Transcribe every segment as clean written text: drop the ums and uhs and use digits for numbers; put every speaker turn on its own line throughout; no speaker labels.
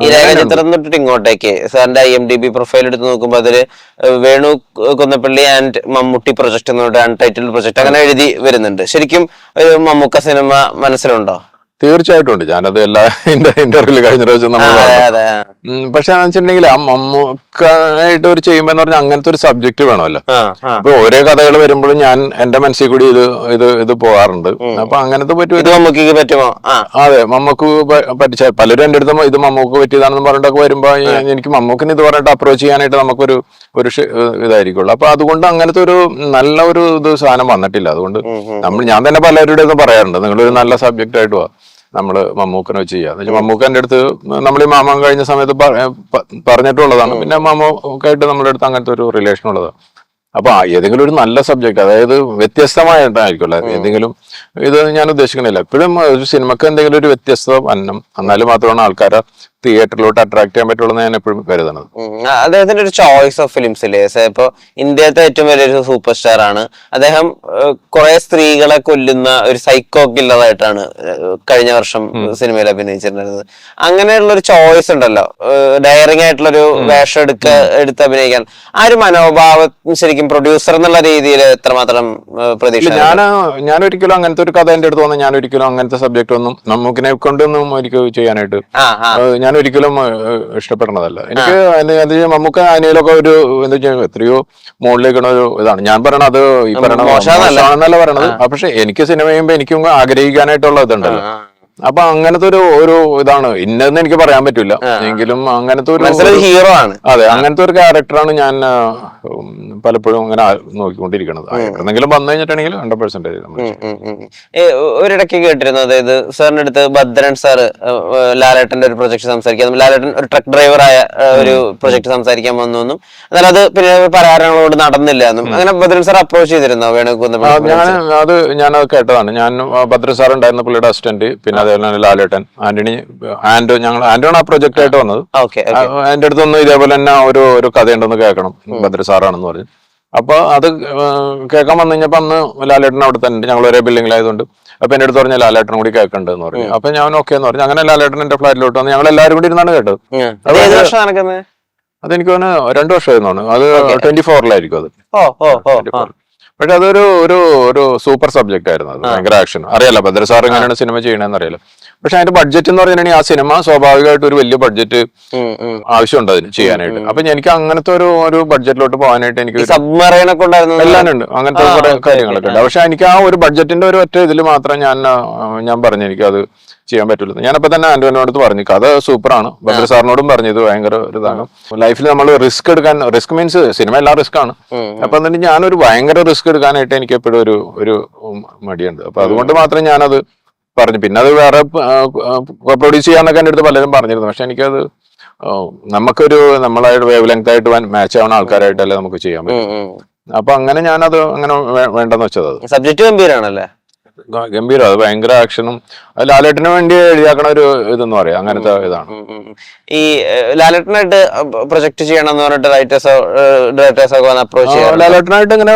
ഈ രേഖാചിത്രം തൊട്ടിട്ട് ഇങ്ങോട്ടേക്ക് സാറിന്റെ IMDb പ്രൊഫൈൽ എടുത്ത് നോക്കുമ്പോൾ അതില് വേണു കൊന്നപ്പള്ളി ആൻഡ് മമ്മൂട്ടി പ്രൊജക്ട് എന്ന് പറഞ്ഞിട്ട് അൺടൈറ്റിൽഡ് പ്രൊജക്ട് അങ്ങനെ എഴുതി വരുന്നുണ്ട്. ശരിക്കും ഒരു മമ്മൂക്ക സിനിമ മനസ്സിലുണ്ടോ?
തീർച്ചയായിട്ടും ഉണ്ട്. ഞാനത് എല്ലാ ഇന്റർവ്യൂല് കഴിഞ്ഞ പ്രാവശ്യം നമ്മൾ പക്ഷെ വെച്ചിട്ടുണ്ടെങ്കിൽ ആ മമ്മൂക്കായിട്ട് ഒരു ചെയ്യുമ്പോ എന്ന് പറഞ്ഞാൽ അങ്ങനത്തെ ഒരു സബ്ജക്ട് വേണമല്ലോ. ഇപ്പൊ ഓരോ കഥകൾ വരുമ്പോഴും ഞാൻ എന്റെ മനസ്സിൽ കൂടി ഇത് പോകാറുണ്ട്. അപ്പൊ അങ്ങനത്തെ
പറ്റുമോ?
അതെ, മമ്മൂക്ക് പറ്റിച്ച പലരും എന്റെ അടുത്ത് ഇത് മമ്മൂക്ക് പറ്റിയതാണെന്ന് പറഞ്ഞിട്ടൊക്കെ വരുമ്പോ എനിക്ക് മമ്മൂക്കിന് ഇത് പറഞ്ഞിട്ട് അപ്രോച്ച് ചെയ്യാനായിട്ട് നമുക്കൊരു ഇതായിരിക്കുള്ളൂ. അപ്പൊ അതുകൊണ്ട് അങ്ങനത്തെ ഒരു നല്ല ഒരു സാധനം വന്നിട്ടില്ല. അതുകൊണ്ട് ഞാൻ തന്നെ പലരുടെ അടുത്തും പറയാറുണ്ട്, നിങ്ങളൊരു നല്ല സബ്ജക്റ്റ് ആയിട്ട് പോവാ, നമ്മള് മമ്മൂക്കനെ വെച്ച് ചെയ്യാം. മമ്മൂക്ക എന്റെ അടുത്ത് നമ്മൾ ഈ മാമൻ കഴിഞ്ഞ സമയത്ത് പറഞ്ഞിട്ടുള്ളതാണ്. പിന്നെ മമ്മൂക്കായിട്ട് നമ്മുടെ അടുത്ത് അങ്ങനത്തെ ഒരു റിലേഷൻ ഉള്ളതാണ്. അപ്പൊ ഏതെങ്കിലും ഒരു നല്ല സബ്ജക്ട്, അതായത് വ്യത്യസ്തമായിട്ടായിരിക്കുമല്ലോ ഏതെങ്കിലും. ഇത് ഞാൻ ഉദ്ദേശിക്കണില്ല, എപ്പോഴും ഒരു സിനിമക്ക് എന്തെങ്കിലും ഒരു വ്യത്യസ്തത വന്നം, എന്നാലും മാത്രമാണ് ആൾക്കാരെ തിയേറ്ററിലോട്ട് അട്രാക്ട് ചെയ്യാൻ പറ്റുള്ളൂ ഞാൻ എപ്പോഴും കരുതുന്നത്.
അദ്ദേഹത്തിന്റെ ഒരു ചോയ്സ് ഓഫ് ഫിലിംസില്ലേ, ഇപ്പൊ ഇന്ത്യത്തെ ഏറ്റവും വലിയൊരു സൂപ്പർ സ്റ്റാർ ആണ് അദ്ദേഹം. കുറെ സ്ത്രീകളെ കൊല്ലുന്ന ഒരു സൈക്കോ കില്ലറായിട്ടാണ് കഴിഞ്ഞ വർഷം സിനിമയിൽ അഭിനയിച്ചിട്ടുണ്ടായിരുന്നത്. അങ്ങനെയുള്ള ഒരു ചോയ്സ് ഉണ്ടല്ലോ, ഡയറിങ് ആയിട്ടുള്ളൊരു വേഷം എടുത്ത് അഭിനയിക്കാൻ. ആ ഒരു മനോഭാവം ശരിക്കും പ്രൊഡ്യൂസർ എന്നുള്ള രീതിയിൽ എത്രമാത്രം പ്രതീക്ഷ?
ഞാൻ ഒരിക്കലും അങ്ങനത്തെ ഒരു കഥ എന്റെ അടുത്ത് വന്നാൽ ഞാൻ ഒരിക്കലും അങ്ങനത്തെ സബ്ജക്ട് ഒന്നും നമുക്കിനെ കൊണ്ടൊന്നും ഒരിക്കലും ചെയ്യാനായിട്ട് ഞാൻ ഒരിക്കലും ഇഷ്ടപ്പെടുന്നതല്ല. എനിക്ക് മമ്മൂക്ക ആനയിലൊക്കെ ഒരു എന്താ വെച്ചാൽ എത്രയോ മുകളിലേക്കുള്ള ഒരു ഇതാണ് ഞാൻ പറയണത്. അത് ഈ പറയണത് മോശമാണെന്നല്ല പറയണത്, പക്ഷെ എനിക്ക് സിനിമ ചെയ്യുമ്പോ എനിക്കും ആഗ്രഹിക്കാനായിട്ടുള്ള ഇതുണ്ടല്ലോ. അപ്പൊ അങ്ങനത്തെ ഒരു ഇതാണ്, ഇന്നതെന്ന് എനിക്ക് പറയാൻ പറ്റില്ല, എങ്കിലും അങ്ങനത്തെ ഒരു
ഹീറോ ആണ്.
അതെ, അങ്ങനത്തെ ഒരു ക്യാരക്ടറാണ് ഞാൻ പലപ്പോഴും അങ്ങനെ നോക്കിക്കൊണ്ടിരിക്കുന്നത്. എന്തെങ്കിലും വന്നു കഴിഞ്ഞിട്ടുണ്ടെങ്കിൽ 100%.
ഒരിടയ്ക്ക് കേട്ടിരുന്നു, അതായത് സാറിന്റെ അടുത്ത് ഭദ്രൻ സാറ് ലാലേട്ടന്റെ ഒരു പ്രൊജക്ട് സംസാരിക്കാൻ, ലാലേട്ടൻ ഒരു ട്രക്ക് ഡ്രൈവറായ ഒരു പ്രൊജക്ട് സംസാരിക്കാൻ വന്നു എന്നും, എന്നാൽ അത് പിന്നെ പരാജയങ്ങളോട് നടന്നില്ല എന്നും. അങ്ങനെ ഭദ്രൻ സാർ അപ്രോച്ച് ചെയ്തിരുന്നോ വേണുഗോപാൽ?
ഞാനത് കേട്ടതാണ്. ഞാൻ ഭദ്രൻ സാർ ഉണ്ടായിരുന്ന പുള്ളിയുടെ അസിസ്റ്റന്റ്, പിന്നെ അതേപോലെ ലാലേട്ടൻ, ആന്റോ ആ പ്രൊജക്ട് ആയിട്ട് വന്നത്. എന്റെ അടുത്തൊന്ന് ഇതേപോലെ തന്നെ ഒരു കഥയുണ്ടെന്ന് കേൾക്കണം, ഭദ്ര സാറാണെന്ന് പറഞ്ഞു. അപ്പൊ അത് കേൾക്കാൻ വന്നു കഴിഞ്ഞപ്പോ അന്ന് ലാലേട്ടൻ അവിടെ തന്നെ, ഞങ്ങൾ ഒരേ ബിൽഡിങ്ങിലായതുകൊണ്ട്. അപ്പൊ എന്റെ അടുത്ത് പറഞ്ഞ ലാലേട്ടനും കൂടി കേൾക്കണ്ടെന്ന് പറഞ്ഞു. അപ്പൊ ഞാൻ ഓക്കെ എന്ന് പറഞ്ഞു. അങ്ങനെ ലാലേട്ടൻ എന്റെ ഫ്ലാറ്റിലോട്ട് വന്ന് ഞങ്ങൾ എല്ലാവരും കൂടി ഇരുന്നാണ് കേട്ടത്. അതെനിക്ക് 2 വർഷമായിരുന്നു. അത് 24-ലായിരിക്കും അത്. പക്ഷെ അതൊരു ഒരു സൂപ്പർ സബ്ജക്ട് ആയിരുന്നു. അത് ഭയങ്കര ആക്ഷൻ. അറിയാലോ ഭദ്ര സാർ എങ്ങനെയാണ് സിനിമ ചെയ്യണമെന്ന് അറിയാലോ. പക്ഷെ അതിന്റെ ബഡ്ജറ്റ് എന്ന് പറഞ്ഞിട്ടുണ്ടെങ്കിൽ ആ സിനിമ സ്വാഭാവികമായിട്ട് ഒരു വലിയ ബഡ്ജറ്റ് ആവശ്യമുണ്ട് അതിന് ചെയ്യാനായിട്ട്. അപ്പൊ എനിക്ക് അങ്ങനത്തെ ഒരു ബഡ്ജറ്റിലോട്ട് പോകാനായിട്ട് എനിക്ക് എല്ലാം ഉണ്ട്, അങ്ങനത്തെ കുറെ കാര്യങ്ങളൊക്കെ ഉണ്ട്. പക്ഷെ എനിക്ക് ആ ഒരു ബഡ്ജറ്റിന്റെ ഒരു ഒറ്റ ഇതിൽ മാത്രം ഞാൻ പറഞ്ഞു എനിക്കത് ചെയ്യാൻ പറ്റുള്ളൂ. ഞാനപ്പോ തന്നെ ആന്റോനോട് പറഞ്ഞു, കഥ സൂപ്പറാണ്. ഭദ്ര സാറിനോടും പറഞ്ഞു ഇത് ഭയങ്കര ഒരു ഇതാണ്. ലൈഫിൽ നമ്മൾ റിസ്ക് മീൻസ് സിനിമ എല്ലാം റിസ്ക് ആണ്. അപ്പൊ എന്നിട്ട് ഞാനൊരു ഭയങ്കര റിസ്ക് എടുക്കാനായിട്ട് എനിക്ക് എപ്പോഴും ഒരു മടിയുണ്ട്. അപ്പൊ അതുകൊണ്ട് മാത്രം ഞാനത് പറഞ്ഞു. പിന്നെ അത് വേറെ പ്രൊഡ്യൂസ് ചെയ്യാന്നൊക്കെ എൻ്റെ അടുത്ത് പലരും പറഞ്ഞിരുന്നു. പക്ഷെ എനിക്കത് നമ്മളായിട്ട് വേവ് ലെങ്ത് ആയിട്ട് മാച്ച് ആവുന്ന ആൾക്കാരായിട്ടല്ലേ നമുക്ക് ചെയ്യാൻ പറ്റും. അപ്പൊ അങ്ങനെ ഞാനത് അങ്ങനെ വേണ്ടെന്ന് വെച്ചത്.
സബ്ജക്ട് ഗംഭീരാണല്ലേ?
ഗംഭീരം. അത് ഭയങ്കര ആക്ഷനും ലാലേട്ടന് വേണ്ടി എഴുതിയാക്കണ ഒരു ഇതെന്ന് പറയാം, അങ്ങനത്തെ ഇതാണ്.
ഈ ലാലേട്ടനായിട്ട് പ്രൊജക്ട് ചെയ്യണം എന്ന് പറഞ്ഞിട്ട് റൈറ്റേഴ്സോ ഡയറക്ടേഴ്സോ അപ്രോച്ച് ചെയ്യാം?
ലാലേട്ടനായിട്ട് ഇങ്ങനെ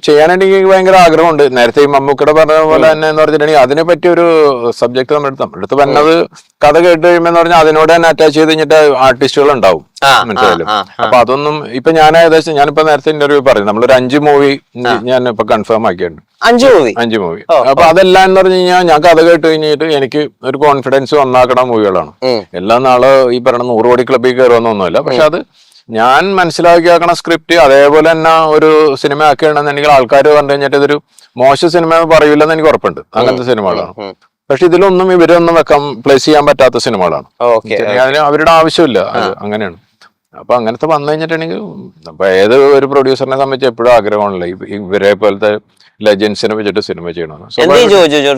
ചെയ്യാനായിട്ട് എനിക്ക് ഭയങ്കര ആഗ്രഹമുണ്ട്. നേരത്തെ ഈ മമ്മൂക്കയുടെ പറഞ്ഞ പോലെ തന്നെ എന്ന് പറഞ്ഞിട്ടുണ്ടെങ്കിൽ അതിനെ പറ്റിയ ഒരു സബ്ജക്ട് നമ്മുടെ അടുത്ത് വന്നത് കഥ കേട്ട് കഴിയുമ്പോൾ പറഞ്ഞാൽ അതിനോട് തന്നെ അറ്റാച്ച് ചെയ്ത് കഴിഞ്ഞിട്ട് ആർട്ടിസ്റ്റുകൾ ഉണ്ടാവും, മനസ്സിലായാലും. അപ്പൊ അതൊന്നും ഇപ്പൊ ഞാൻ ഏകദേശം ഞാനിപ്പോ നേരത്തെ ഇന്റർവ്യൂ പറഞ്ഞു, നമ്മളൊരു 5 മൂവി ഞാൻ ഇപ്പൊ കൺഫേം ആക്കിയിട്ടുണ്ട്. 5 മൂവി. അപ്പൊ അതെല്ലാം എന്ന് പറഞ്ഞു കഴിഞ്ഞാൽ ഞാൻ കഥ കേട്ട് കഴിഞ്ഞിട്ട് എനിക്ക് ഒരു കോൺഫിഡൻസ് വന്നാക്കണ മൂവികളാണ്. എല്ലാ നാള് ഈ പറഞ്ഞ 100 കോടി ക്ലബിൽ കയറുമെന്നൊന്നുമില്ല. പക്ഷെ അത് ഞാൻ മനസ്സിലാക്കിയാക്കണ സ്ക്രിപ്റ്റ് അതേപോലെ തന്നെ ഒരു സിനിമ ആക്കിയിട്ടുണ്ടെന്നുണ്ടെങ്കിൽ ആൾക്കാർ പറഞ്ഞു കഴിഞ്ഞിട്ട് ഇതൊരു മോശം സിനിമ പറയൂലെന്ന് എനിക്ക് ഉറപ്പുണ്ട്. അങ്ങനത്തെ സിനിമകളാണ്. പക്ഷെ ഇതിലൊന്നും ഇവരൊന്നും പ്ലേസ് ചെയ്യാൻ പറ്റാത്ത സിനിമകളാണ്. അതിന് അവരുടെ ആവശ്യമില്ല, അങ്ങനെയാണ്. അപ്പൊ അങ്ങനത്തെ വന്നു കഴിഞ്ഞിട്ടുണ്ടെങ്കിൽ അപ്പൊ ഏത് ഒരു പ്രൊഡ്യൂസറിനെ സംബന്ധിച്ച് എപ്പോഴും ആഗ്രഹമാണല്ലോ ഇവരെ പോലത്തെ ലെജൻസിനെ വെച്ചിട്ട് സിനിമ ചെയ്യണം.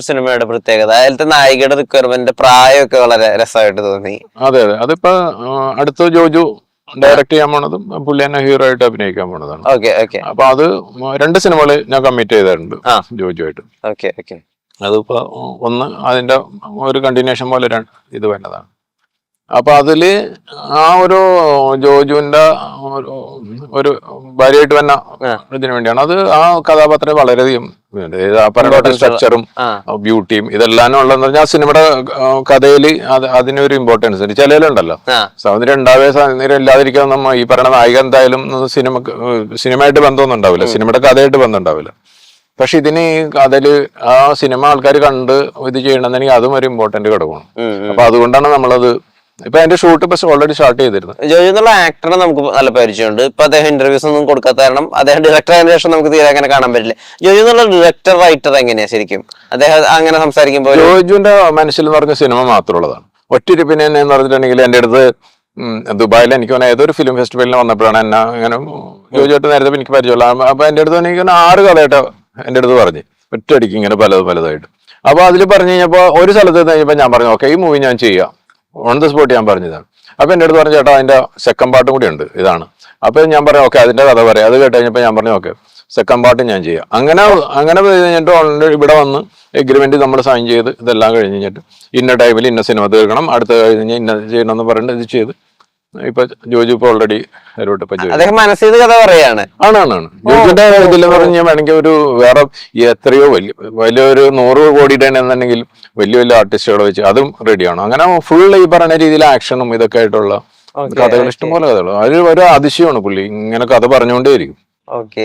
സിനിമയുടെ പ്രത്യേകത അതിലത്തെ നായികയുടെ റിക്വയർമെന്റ് പ്രായമൊക്കെ വളരെ രസമായിട്ട് തോന്നി.
അതെ, അതിപ്പോ അടുത്ത ജോജു ഡയറക്ട് ചെയ്യാൻ പോണതും പുള്ളി തന്നെ ഹീറോ ആയിട്ട് അഭിനയിക്കാൻ പോണതാണ്. അപ്പൊ അത് 2 സിനിമകള് ഞാൻ കമ്മിറ്റ് ചെയ്തിട്ടുണ്ട് ജോജു ആയിട്ട്. അതിപ്പോ ഒന്ന് അതിന്റെ ഒരു കണ്ടിന്യൂഷൻ പോലെ ഇത് വേണ്ടതാണ്. അപ്പൊ അതില് ആ ഒരു ജോജുവിന്റെ ഒരു ഭാര്യയായിട്ട് വന്ന ഇതിനു വേണ്ടിയാണ് അത്. ആ കഥാപാത്രം വളരെയധികം ആ പറയുന്ന സ്ട്രക്ചറും ബ്യൂട്ടിയും ഇതെല്ലാം ഉള്ളതെന്ന് പറഞ്ഞാൽ ആ സിനിമയുടെ കഥയിൽ അതിനൊരു ഇമ്പോർട്ടൻസ് ഉണ്ട്. ചിലയിലുണ്ടല്ലോ സൗന്ദര്യം ഉണ്ടാവേ സൗന്ദര്യം ഇല്ലാതിരിക്കാൻ നമ്മ ഈ പറയുന്ന നായിക എന്തായാലും സിനിമയായിട്ട് ബന്ധമൊന്നും ഉണ്ടാവില്ല, സിനിമയുടെ കഥയായിട്ട് ബന്ധം ഉണ്ടാവില്ല. പക്ഷെ ഇതിന് ഈ കഥയില് ആ സിനിമ ആൾക്കാർ കണ്ട് ഇത് ചെയ്യണമെന്നുണ്ടെങ്കിൽ അതും ഒരു ഇമ്പോർട്ടന്റ് ഘടകമാണ്. അപ്പൊ അതുകൊണ്ടാണ് നമ്മളത് ഇപ്പൊ അതിന്റെ ഷൂട്ട് ഇപ്പൊ ഓൾറെഡി സ്റ്റാർട്ട് ചെയ്തിരുന്നു.
ജോജു എന്നുള്ള ആക്ടറെ നമുക്ക് നല്ല പരിചയമുണ്ട്. ഇപ്പൊ അദ്ദേഹം ഇന്റർവ്യൂസ് ഒന്നും കൊടുക്കാത്ത കാരണം അദ്ദേഹം ഡയറക്ടർ ആയതിനു ശേഷം നമുക്ക് തീരെ അങ്ങനെ കാണാൻ പറ്റില്ല. ജോജു എന്നുള്ള ഡയറക്ടർ റൈറ്റർ എങ്ങനെയാ ശരിക്കും അദ്ദേഹം അങ്ങനെ സംസാരിക്കുമ്പോൾ?
ജോജുവിന്റെ മനസ്സിൽ എന്ന് പറഞ്ഞ സിനിമ മാത്രമുള്ളതാണ്. ഒറ്റയിരിപ്പിനെ എന്ന് പറഞ്ഞിട്ടുണ്ടെങ്കിൽ എന്റെ അടുത്ത് ദുബായിൽ എനിക്ക് ഏതൊരു ഫിലിം ഫെസ്റ്റിവലിന് വന്നപ്പോഴാണ് എന്നെ ഇങ്ങനെ ജോജുവായിട്ട് നേരത്തെ എനിക്ക് പരിചയമുള്ള. അപ്പൊ എന്റെ അടുത്ത് എനിക്ക് 6 കഥയായിട്ട് എന്റെ അടുത്ത് പറഞ്ഞ് ഒറ്റയടിക്ക് ഇങ്ങനെ പലതായിട്ട്. അപ്പൊ അതിൽ പറഞ്ഞു കഴിഞ്ഞപ്പോ ഒരു സ്ഥലത്ത് കഴിഞ്ഞപ്പോ ഞാൻ പറഞ്ഞു ഓക്കെ ഈ മൂവി ഞാൻ ചെയ്യാം, ഓൺ ദ സ്പോട്ട് ഞാൻ പറഞ്ഞതാണ്. അപ്പൊ എന്റെ അടുത്ത് പറഞ്ഞു ചേട്ടാ അതിന്റെ സെക്കൻഡ് പാർട്ടും കൂടി ഉണ്ട് ഇതാണ്. അപ്പൊ ഞാൻ പറഞ്ഞു ഓക്കെ അതിന്റെ കഥ പറയാം. അത് കേട്ട് കഴിഞ്ഞപ്പോ ഞാൻ പറഞ്ഞു ഓക്കെ സെക്കൻഡ് പാർട്ട് ഞാൻ ചെയ്യാം. അങ്ങനെ കഴിഞ്ഞിട്ട് ഓൾറെഡി ഇവിടെ വന്ന് എഗ്രിമെന്റ് നമ്മൾ സൈൻ ചെയ്ത് ഇതെല്ലാം കഴിഞ്ഞ് കഴിഞ്ഞിട്ട് ഇന്ന ടൈമിൽ ഇന്ന സിനിമ തീർക്കണം, അടുത്ത കഴിഞ്ഞ് ഇന്ന ചെയ്യണമെന്ന് പറഞ്ഞിട്ട് ഇത് ചെയ്ത് ഇപ്പൊ ജോജു ഇപ്പൊ ഓൾറെഡി
അദ്ദേഹം മനസ്സിൽ കഥ പറയാണ്.
ആണ് ജോജുന്റെ ഇതിൽ പറഞ്ഞ വേണമെങ്കിൽ ഒരു വേറെ എത്രയോ വലിയൊരു 100 കോടിയുടെ എന്നുണ്ടെങ്കിൽ വലിയ ആർട്ടിസ്റ്റുകളെ വെച്ച് അതും റെഡിയാണ്. അങ്ങനെ ഫുൾ ഈ പറയുന്ന രീതിയിൽ ആക്ഷനും ഇതൊക്കെ ആയിട്ടുള്ള കഥകൾ ഇഷ്ടംപോലെ കഥകൾ. അതിൽ ഒരു അതിശയമാണ് പുള്ളി ഇങ്ങനെ കഥ പറഞ്ഞുകൊണ്ടേയിരിക്കും.
ഓക്കെ,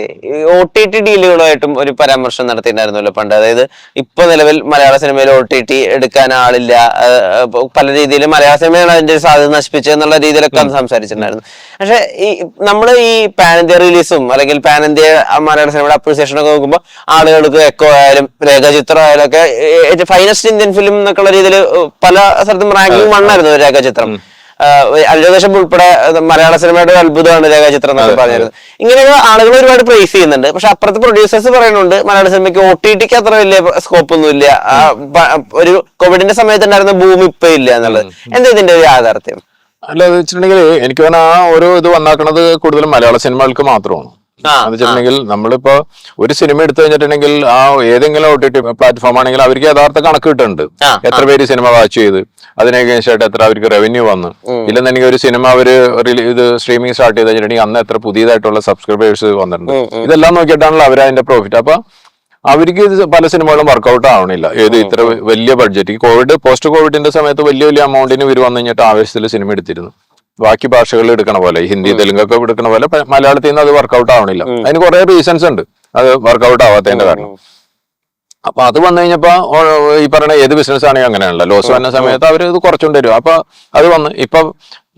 OTT ഡീലുകളുമായിട്ടും ഒരു പരാമർശം നടത്തിയിട്ടുണ്ടായിരുന്നല്ലോ പണ്ട്. അതായത് ഇപ്പൊ നിലവിൽ മലയാള സിനിമയിൽ OTT എടുക്കാൻ ആളില്ല, പല രീതിയിൽ മലയാള സിനിമയാണ് അതിന്റെ സാധ്യത നശിപ്പിച്ചത് എന്നുള്ള രീതിയിലൊക്കെ അന്ന് സംസാരിച്ചിട്ടുണ്ടായിരുന്നു. പക്ഷെ നമ്മള് ഈ പാൻ ഇന്ത്യ റിലീസും അല്ലെങ്കിൽ പാൻ ഇന്ത്യ മലയാള സിനിമയുടെ അപ്രീസിയേഷൻ ഒക്കെ നോക്കുമ്പോൾ ആളുകൾക്ക് എക്കോ ആയാലും രേഖാചിത്രം ആയാലും ഒക്കെ ഫൈനസ്റ്റ് ഇന്ത്യൻ ഫിലിം എന്നൊക്കെയുള്ള രീതിയിൽ പല സ്ഥലത്തും റാങ്കിങ് 1 ആയിരുന്നു രേഖാചിത്രം. അൽജോദേശം ഉൾപ്പെടെ മലയാള സിനിമയുടെ ഒരു അത്ഭുതമാണ് രേഖാചിത്രം എന്നൊക്കെ പറഞ്ഞിരുന്നത്. ഇങ്ങനെയൊക്കെ ആളുകൾ ഒരുപാട് പ്രൈസ് ചെയ്യുന്നുണ്ട്. പക്ഷെ അപ്പുറത്ത് പ്രൊഡ്യൂസേഴ്സ് പറയുന്നുണ്ട് മലയാള സിനിമയ്ക്ക് OTTക്ക് അത്ര വലിയ സ്കോപ്പ് ഒന്നും ഇല്ല, ഒരു കോവിഡിന്റെ സമയത്ത് ഉണ്ടായിരുന്ന ഭൂമി ഇപ്പൊ ഇല്ല എന്നുള്ളത്. എന്താ ഇതിന്റെ ഒരു യാഥാർത്ഥ്യം?
അല്ല അത് വെച്ചിട്ടുണ്ടെങ്കിൽ എനിക്ക് തോന്നുന്നു ആ ഒരു ഇത് വന്നാക്കണത് കൂടുതലും മലയാള സിനിമകൾക്ക് മാത്രമാണ്. എന്ന് വെച്ചിട്ടുണ്ടെങ്കിൽ നമ്മളിപ്പോ ഒരു സിനിമ എടുത്തു കഴിഞ്ഞിട്ടുണ്ടെങ്കിൽ ആ ഏതെങ്കിലും OTT പ്ലാറ്റ്ഫോം ആണെങ്കിൽ അവർക്ക് യഥാർത്ഥ കണക്ക് കിട്ടുന്നുണ്ട്. എത്ര പേര് സിനിമ വാച്ച് ചെയ്ത് അതിനനുസരിച്ചായിട്ട് എത്ര അവർക്ക് റവന്യൂ വന്നു. ഇല്ലെന്നുണ്ടെങ്കിൽ ഒരു സിനിമ അവര് ഇത് സ്ട്രീമിംഗ് സ്റ്റാർട്ട് ചെയ്ത് കഴിഞ്ഞിട്ടുണ്ടെങ്കിൽ അന്ന് എത്ര പുതിയതായിട്ടുള്ള സബ്സ്ക്രൈബേഴ്സ് വന്നിട്ടുണ്ട്. ഇതെല്ലാം നോക്കിയിട്ടാണല്ലോ അവർ അതിന്റെ പ്രോഫിറ്റ്. അപ്പൊ അവർക്ക് ഇത് പല സിനിമകളും വർക്കൗട്ട് ആവണില്ല. ഏത് ഇത്ര വലിയ ബഡ്ജറ്റ് പോസ്റ്റ് കോവിഡിന്റെ സമയത്ത് വലിയ അമൗണ്ടിന് ഇവർ വന്നു കഴിഞ്ഞിട്ട് ആവേശത്തിൽ സിനിമ എടുത്തിരുന്നു. ബാക്കി ഭാഷകളിൽ എടുക്കണ പോലെ ഹിന്ദി തെലുങ്കൊക്കെ എടുക്കണ പോലെ മലയാളത്തിൽ നിന്ന് അത് വർക്കൗട്ട് ആവണില്ല. അതിന് കുറെ റീസൺസ് ഉണ്ട് അത് വർക്കൗട്ട് ആവാത്തതിന്റെ കാരണം. അപ്പൊ അത് വന്നു കഴിഞ്ഞപ്പോ ഈ പറഞ്ഞ ഏത് ബിസിനസ് ആണെങ്കിൽ അങ്ങനെയാണല്ലോ, ലോസ് വന്ന സമയത്ത് അവർ ഇത് കുറച്ചുകൊണ്ട് വരും. അപ്പൊ അത് വന്ന് ഇപ്പൊ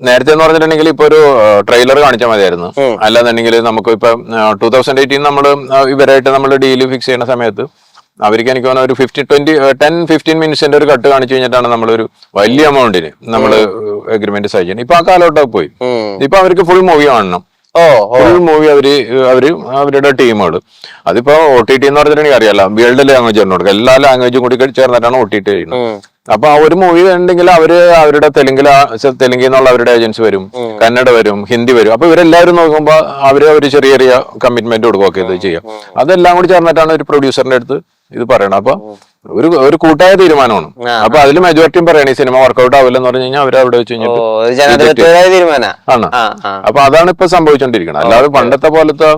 നേരത്തെ എന്ന് പറഞ്ഞിട്ടുണ്ടെങ്കിൽ ഇപ്പൊ ഒരു ട്രെയിലർ കാണിച്ചാൽ മതിയായിരുന്നു. അല്ലാന്നുണ്ടെങ്കിൽ നമുക്ക് ഇപ്പൊ 2018 നമ്മൾ ഇവരായിട്ട് നമ്മൾ ഡീല് ഫിക്സ് ചെയ്യുന്ന സമയത്ത് അവർക്ക് എനിക്ക് തോന്നുന്ന ഒരു 10-15 മിനിറ്റ്സിന്റെ ഒരു കട്ട് കാണിച്ചു കഴിഞ്ഞിട്ടാണ് നമ്മളൊരു വലിയ എമൗണ്ടിന് നമ്മൾ അഗ്രിമെന്റ് സൈൻ ചെയ്യണം. ഇപ്പൊ ആ കാലഘട്ടം പോയി. ഇപ്പൊ അവർക്ക് ഫുൾ മൂവി കാണണം. ഫുൾ മൂവി അവരുടെ ടീമുകൾ അതിപ്പോ OTT എന്ന് പറഞ്ഞിട്ടുണ്ടെങ്കിൽ അറിയാലോ, വേൾഡ് ലാംഗ്വേജ് കൊടുക്കുക, എല്ലാ ലാംഗ്വേജും കൂടി ചേർന്നിട്ടാണ് OTT ചെയ്യുന്നത്. അപ്പൊ ആ ഒരു മൂവി ഉണ്ടെങ്കിൽ അവരുടെ തെലുങ്കിൽ നിന്നുള്ള അവരുടെ ഏജൻസി വരും, കന്നഡ വരും, ഹിന്ദി വരും. അപ്പൊ ഇവരെല്ലാവരും നോക്കുമ്പോ ഒരു ചെറിയ കമ്മിറ്റ്മെന്റ് കൊടുക്കുകയൊക്കെ ഇത് ചെയ്യാം. അതെല്ലാം കൂടി ചേർന്നിട്ടാണ് ഒരു പ്രൊഡ്യൂസറിന്റെ അടുത്ത് ഇത് പറയണം. അപ്പൊ ഒരു കൂട്ടായ തീരുമാനമാണ്. അപ്പൊ അതിൽ മെജോറിറ്റിയും പറയണ ഈ സിനിമ വർക്കൗട്ട് ആവില്ല എന്ന് പറഞ്ഞു കഴിഞ്ഞാൽ അവരവിടെ വെച്ച് കഴിഞ്ഞിട്ട് ആണ്. അപ്പൊ അതാണ് ഇപ്പൊ സംഭവിച്ചോണ്ടിരിക്കുന്നത്. അല്ലാതെ പണ്ടത്തെ പോലത്തെ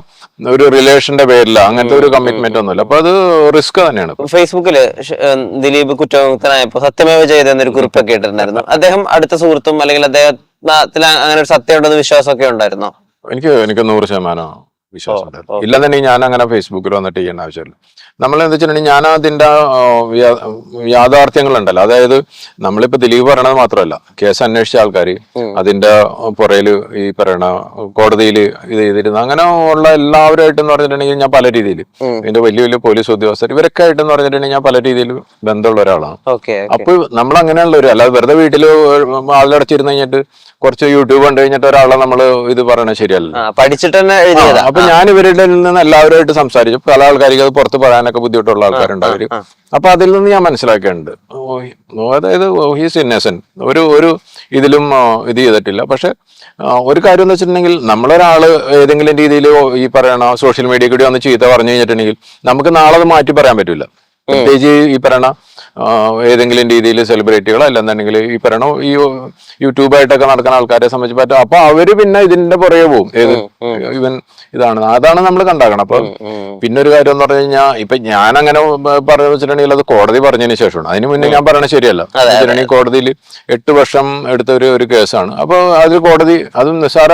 ഒരു റിലേഷന്റെ പേരില്ല, അങ്ങനത്തെ ഒരു കമ്മിറ്റ്മെന്റ് ഒന്നുമില്ല. അപ്പൊ അത് റിസ്ക് തന്നെയാണ്.
ഫേസ്ബുക്കില് ദിലീപ് കുറ്റമുക്തനായപ്പോ സത്യമേവ ചെയ്തെന്നൊരു കുറിപ്പൊക്കെ ഇട്ടിട്ടുണ്ടായിരുന്നു. അദ്ദേഹം അടുത്ത സുഹൃത്തും അല്ലെങ്കിൽ അദ്ദേഹത്തിൽ അങ്ങനെ ഒരു സത്യം ഉണ്ടെന്ന് വിശ്വാസമൊക്കെ ഉണ്ടായിരുന്നോ?
എനിക്ക് 100% വിശ്വാസം ഉണ്ടായിരുന്നു. ഇല്ലെന്നുണ്ടെങ്കിൽ ഞാൻ അങ്ങനെ ഫേസ്ബുക്കിൽ വന്നിട്ട് ചെയ്യേണ്ട ആവശ്യമില്ല. നമ്മൾ എന്താ വെച്ചിട്ടുണ്ടെങ്കിൽ ഞാൻ അതിന്റെ യാഥാർത്ഥ്യങ്ങളുണ്ടല്ലോ, അതായത് നമ്മളിപ്പോ ദിലീപ് പറയണത് മാത്രമല്ല, കേസ് അന്വേഷിച്ച ആൾക്കാർ അതിന്റെ പുറയില് ഈ പറയണ കോടതിയിൽ ഇത് ചെയ്തിരുന്നു, അങ്ങനെ ഉള്ള എല്ലാവരുമായിട്ടെന്ന് പറഞ്ഞിട്ടുണ്ടെങ്കിൽ ഞാൻ പല രീതിയിൽ ഇതിന്റെ വലിയ പോലീസ് ഉദ്യോഗസ്ഥർ ഇവരൊക്കെ ആയിട്ടെന്ന് പറഞ്ഞിട്ടുണ്ടെങ്കിൽ ഞാൻ പല രീതിയിൽ ബന്ധമുള്ള ഒരാളാണ്. അപ്പൊ നമ്മൾ അങ്ങനെയുള്ള അല്ലാതെ വെറുതെ വീട്ടില് ആളിലടച്ചിരുന്ന് കഴിഞ്ഞിട്ട് കുറച്ച് യൂട്യൂബ് കണ്ടു കഴിഞ്ഞിട്ട് ഒരാളെ നമ്മള് ഇത് പറയണത് ശരിയല്ല.
പഠിച്ചിട്ട് തന്നെ
അപ്പൊ ഞാൻ ഇവരുടെ നിന്ന് എല്ലാവരുമായിട്ട് സംസാരിച്ചു. പല ആൾക്കാർക്ക് അത് പുറത്ത് പറയാനൊക്കെ ബുദ്ധിമുട്ടുള്ള ആൾക്കാരുണ്ട് അവര്. അപ്പൊ അതിൽ നിന്ന് ഞാൻ മനസ്സിലാക്കിയിട്ടുണ്ട്, അതായത് ഹീസ് ഇന്നസെന്റ്, ഒരു ഇതിലും ഇത് ചെയ്തിട്ടില്ല. പക്ഷെ ഒരു കാര്യം എന്ന് വെച്ചിട്ടുണ്ടെങ്കിൽ നമ്മളൊരാള് ഏതെങ്കിലും രീതിയിൽ ഈ പറയണ സോഷ്യൽ മീഡിയ കൂടി വന്ന് ചീത്ത പറഞ്ഞു കഴിഞ്ഞിട്ടുണ്ടെങ്കിൽ നമുക്ക് നാളെ അത് മാറ്റി പറയാൻ പറ്റില്ല. പ്രത്യേകിച്ച് ഈ പറയണ ഏതെങ്കിലും രീതിയിൽ സെലിബ്രിറ്റികളോ അല്ലെന്നുണ്ടെങ്കിൽ ഈ പറയണ ഈ യൂട്യൂബായിട്ടൊക്കെ നടക്കുന്ന ആൾക്കാരെ സംബന്ധിച്ച് പറ്റും. അപ്പൊ അവര് പിന്നെ ഇതിന്റെ പുറകെ പോകും. ഇവൻ അതാണ് നമ്മൾ കണ്ടാക്കണം. അപ്പൊ പിന്നെ ഒരു കാര്യം എന്ന് പറഞ്ഞു കഴിഞ്ഞാൽ ഇപ്പൊ ഞാൻ അങ്ങനെ പറഞ്ഞു വെച്ചിട്ടുണ്ടെങ്കിൽ അത് കോടതി പറഞ്ഞതിന് ശേഷമാണ്. അതിന് മുന്നേ ഞാൻ പറയണത് ശരിയല്ല. കോടതിയിൽ 8 വർഷം എടുത്ത ഒരു കേസാണ്. അപ്പൊ അത് കോടതി അതും നിസ്സാര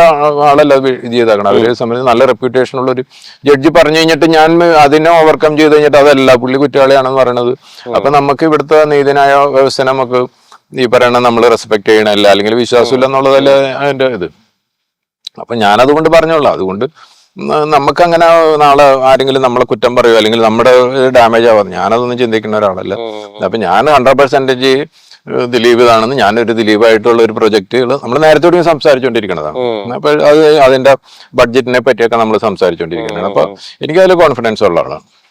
ആളല്ല ഇത് ചെയ്താക്കണം. അവരെ സംബന്ധിച്ച് നല്ല റെപ്യൂട്ടേഷൻ ഉള്ള ഒരു ജഡ്ജി പറഞ്ഞു കഴിഞ്ഞിട്ട് ഞാൻ അതിനെ ഓവർകം ചെയ്ത് കഴിഞ്ഞിട്ട് അതല്ല പുള്ളി കുറ്റവാളിയാണെന്ന് പറയണത്. അപ്പൊ നമുക്ക് ഇവിടുത്തെ നീതിന്യായ വ്യവസ്ഥ നമുക്ക് ഈ പറയണ നമ്മൾ റെസ്പെക്ട് ചെയ്യണമല്ല, അല്ലെങ്കിൽ വിശ്വാസമില്ല എന്നുള്ളതല്ല അതിന്റെ ഇത്. അപ്പൊ ഞാനതുകൊണ്ട് പറഞ്ഞോളാം. അതുകൊണ്ട് നമുക്കങ്ങനെ നാളെ ആരെങ്കിലും നമ്മളെ കുറ്റം പറയുമോ അല്ലെങ്കിൽ നമ്മുടെ ഡാമേജ് ആവാം, ഞാനതൊന്നും ചിന്തിക്കുന്ന ഒരാളല്ല. അപ്പൊ ഞാൻ 100% ദിലീപ് ഇതാണെന്ന്, ഞാനൊരു ദിലീപായിട്ടുള്ള ഒരു പ്രൊജക്ടുകൾ നമ്മൾ നേരത്തെ സംസാരിച്ചുകൊണ്ടിരിക്കുന്നതാണ്. അപ്പൊ അത് അതിന്റെ ബഡ്ജറ്റിനെ പറ്റിയൊക്കെ നമ്മൾ സംസാരിച്ചുകൊണ്ടിരിക്കുന്നതാണ്. അപ്പൊ എനിക്കതിൽ കോൺഫിഡൻസ് ഉള്ള ആളാണ്.